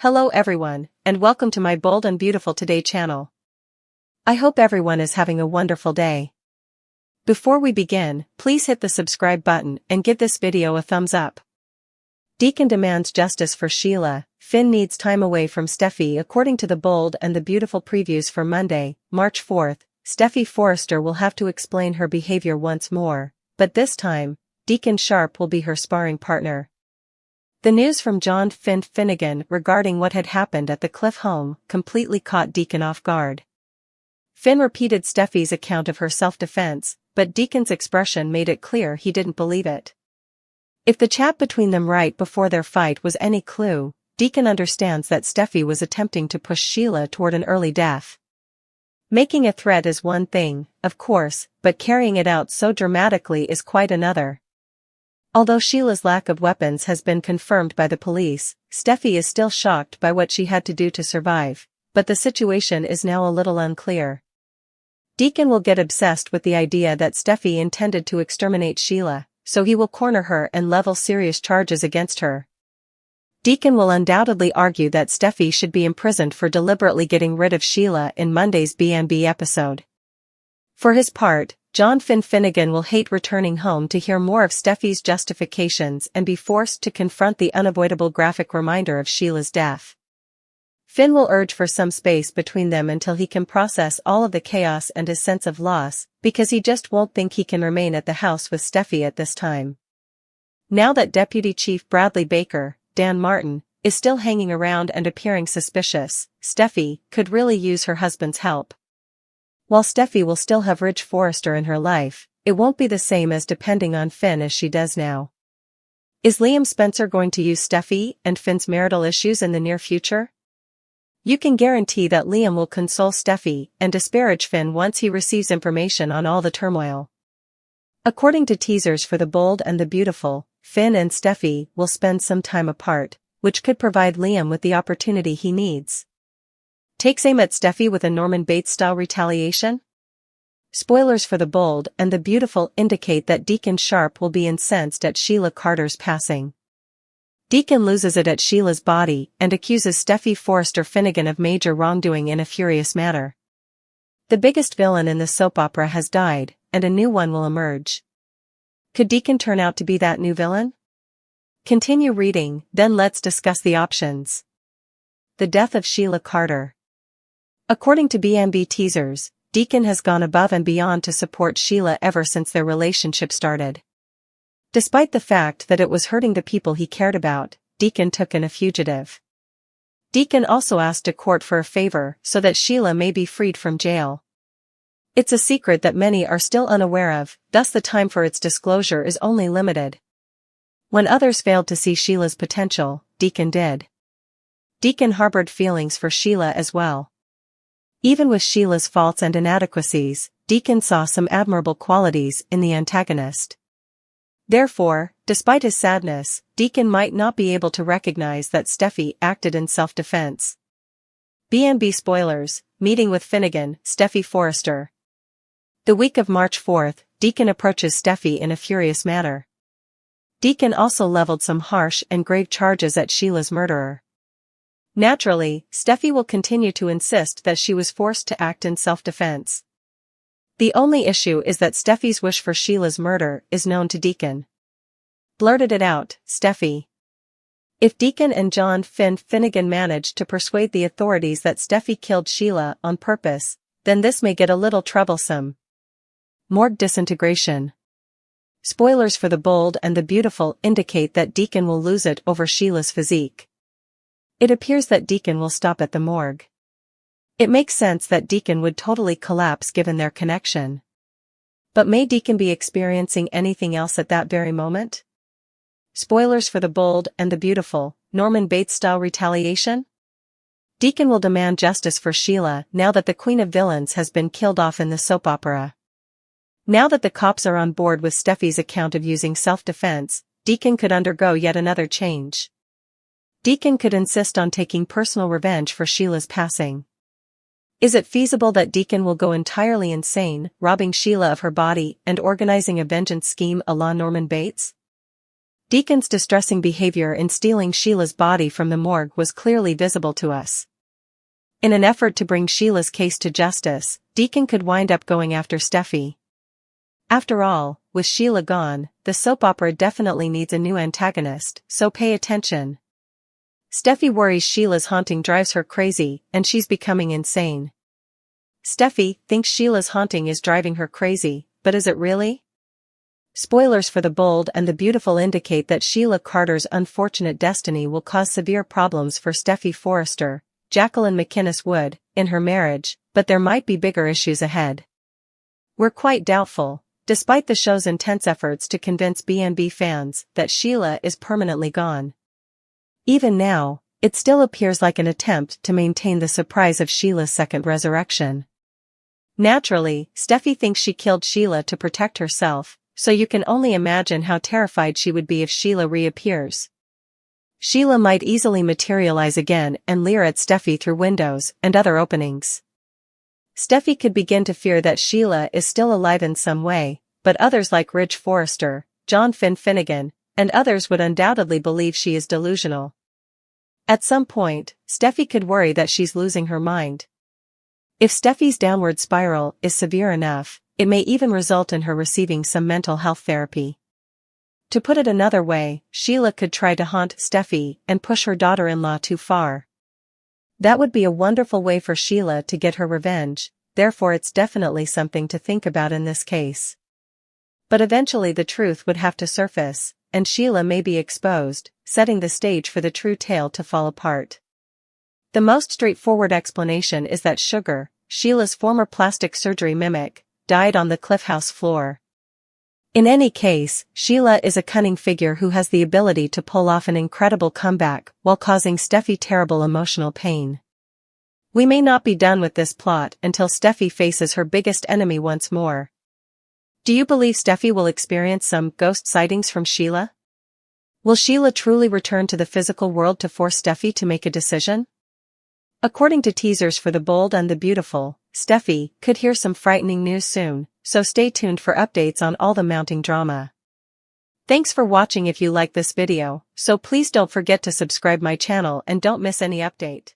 Hello everyone, and welcome to my Bold and Beautiful Today channel. I hope everyone is having a wonderful day. Before we begin, please hit the subscribe button and give this video a thumbs up. Deacon demands justice for Sheila. Finn needs time away from Steffy. According to the Bold and the Beautiful previews for Monday, March 4th, Steffy Forrester will have to explain her behavior once more, but this time, Deacon Sharp will be her sparring partner. The news from John Finn Finnegan regarding what had happened at the Cliff home completely caught Deacon off guard. Finn repeated Steffy's account of her self-defense, but Deacon's expression made it clear he didn't believe it. If the chat between them right before their fight was any clue, Deacon understands that Steffy was attempting to push Sheila toward an early death. Making a threat is one thing, of course, but carrying it out so dramatically is quite another. Although Sheila's lack of weapons has been confirmed by the police, Steffy is still shocked by what she had to do to survive, but the situation is now a little unclear. Deacon will get obsessed with the idea that Steffy intended to exterminate Sheila, so he will corner her and level serious charges against her. Deacon will undoubtedly argue that Steffy should be imprisoned for deliberately getting rid of Sheila in Monday's B&B episode. For his part, John Finn Finnegan will hate returning home to hear more of Steffy's justifications and be forced to confront the unavoidable graphic reminder of Sheila's death. Finn will urge for some space between them until he can process all of the chaos and his sense of loss, because he just won't think he can remain at the house with Steffy at this time. Now that Deputy Chief Bradley Baker, Dan Martin, is still hanging around and appearing suspicious, Steffy could really use her husband's help. While Steffy will still have Ridge Forrester in her life, it won't be the same as depending on Finn as she does now. Is Liam Spencer going to use Steffy and Finn's marital issues in the near future? You can guarantee that Liam will console Steffy and disparage Finn once he receives information on all the turmoil. According to teasers for the Bold and the Beautiful, Finn and Steffy will spend some time apart, which could provide Liam with the opportunity he needs. Takes aim at Steffy with a Norman Bates-style retaliation? Spoilers for the Bold and the Beautiful indicate that Deacon Sharp will be incensed at Sheila Carter's passing. Deacon loses it at Sheila's body and accuses Steffy Forrester Finnegan of major wrongdoing in a furious manner. The biggest villain in the soap opera has died, and a new one will emerge. Could Deacon turn out to be that new villain? Continue reading, then let's discuss the options. The death of Sheila Carter. According to B&B teasers, Deacon has gone above and beyond to support Sheila ever since their relationship started. Despite the fact that it was hurting the people he cared about, Deacon took in a fugitive. Deacon also asked a court for a favor so that Sheila may be freed from jail. It's a secret that many are still unaware of, thus the time for its disclosure is only limited. When others failed to see Sheila's potential, Deacon did. Deacon harbored feelings for Sheila as well. Even with Sheila's faults and inadequacies, Deacon saw some admirable qualities in the antagonist. Therefore, despite his sadness, Deacon might not be able to recognize that Steffy acted in self-defense. B&B spoilers, meeting with Finnegan, Steffy Forrester. The week of March 4th, Deacon approaches Steffy in a furious manner. Deacon also leveled some harsh and grave charges at Sheila's murderer. Naturally, Steffy will continue to insist that she was forced to act in self-defense. The only issue is that Steffy's wish for Sheila's murder is known to Deacon. Blurted it out, Steffy. If Deacon and John Finn Finnegan manage to persuade the authorities that Steffy killed Sheila on purpose, then this may get a little troublesome. Morgue disintegration. Spoilers for the Bold and the Beautiful indicate that Deacon will lose it over Sheila's physique. It appears that Deacon will stop at the morgue. It makes sense that Deacon would totally collapse given their connection. But may Deacon be experiencing anything else at that very moment? Spoilers for the Bold and the Beautiful, Norman Bates-style retaliation? Deacon will demand justice for Sheila now that the Queen of Villains has been killed off in the soap opera. Now that the cops are on board with Steffy's account of using self-defense, Deacon could undergo yet another change. Deacon could insist on taking personal revenge for Sheila's passing. Is it feasible that Deacon will go entirely insane, robbing Sheila of her body and organizing a vengeance scheme a la Norman Bates? Deacon's distressing behavior in stealing Sheila's body from the morgue was clearly visible to us. In an effort to bring Sheila's case to justice, Deacon could wind up going after Steffy. After all, with Sheila gone, the soap opera definitely needs a new antagonist, so pay attention. Steffy worries Sheila's haunting drives her crazy, and she's becoming insane. Steffy thinks Sheila's haunting is driving her crazy, but is it really? Spoilers for The Bold and the Beautiful indicate that Sheila Carter's unfortunate destiny will cause severe problems for Steffy Forrester, Jacqueline McInnes Wood, in her marriage, but there might be bigger issues ahead. We're quite doubtful, despite the show's intense efforts to convince B&B fans that Sheila is permanently gone. Even now, it still appears like an attempt to maintain the surprise of Sheila's second resurrection. Naturally, Steffy thinks she killed Sheila to protect herself, so you can only imagine how terrified she would be if Sheila reappears. Sheila might easily materialize again and leer at Steffy through windows and other openings. Steffy could begin to fear that Sheila is still alive in some way, but others like Ridge Forrester, John Finnegan, and others would undoubtedly believe she is delusional. At some point, Steffy could worry that she's losing her mind. If Steffy's downward spiral is severe enough, it may even result in her receiving some mental health therapy. To put it another way, Sheila could try to haunt Steffy and push her daughter-in-law too far. That would be a wonderful way for Sheila to get her revenge, therefore it's definitely something to think about in this case. But eventually the truth would have to surface, and Sheila may be exposed, setting the stage for the true tale to fall apart. The most straightforward explanation is that Sugar, Sheila's former plastic surgery mimic, died on the Cliff House floor. In any case, Sheila is a cunning figure who has the ability to pull off an incredible comeback while causing Steffy terrible emotional pain. We may not be done with this plot until Steffy faces her biggest enemy once more. Do you believe Steffy will experience some ghost sightings from Sheila? Will Sheila truly return to the physical world to force Steffy to make a decision? According to teasers for The Bold and the Beautiful, Steffy could hear some frightening news soon, so stay tuned for updates on all the mounting drama. Thanks for watching. If you like this video, so please don't forget to subscribe my channel and don't miss any update.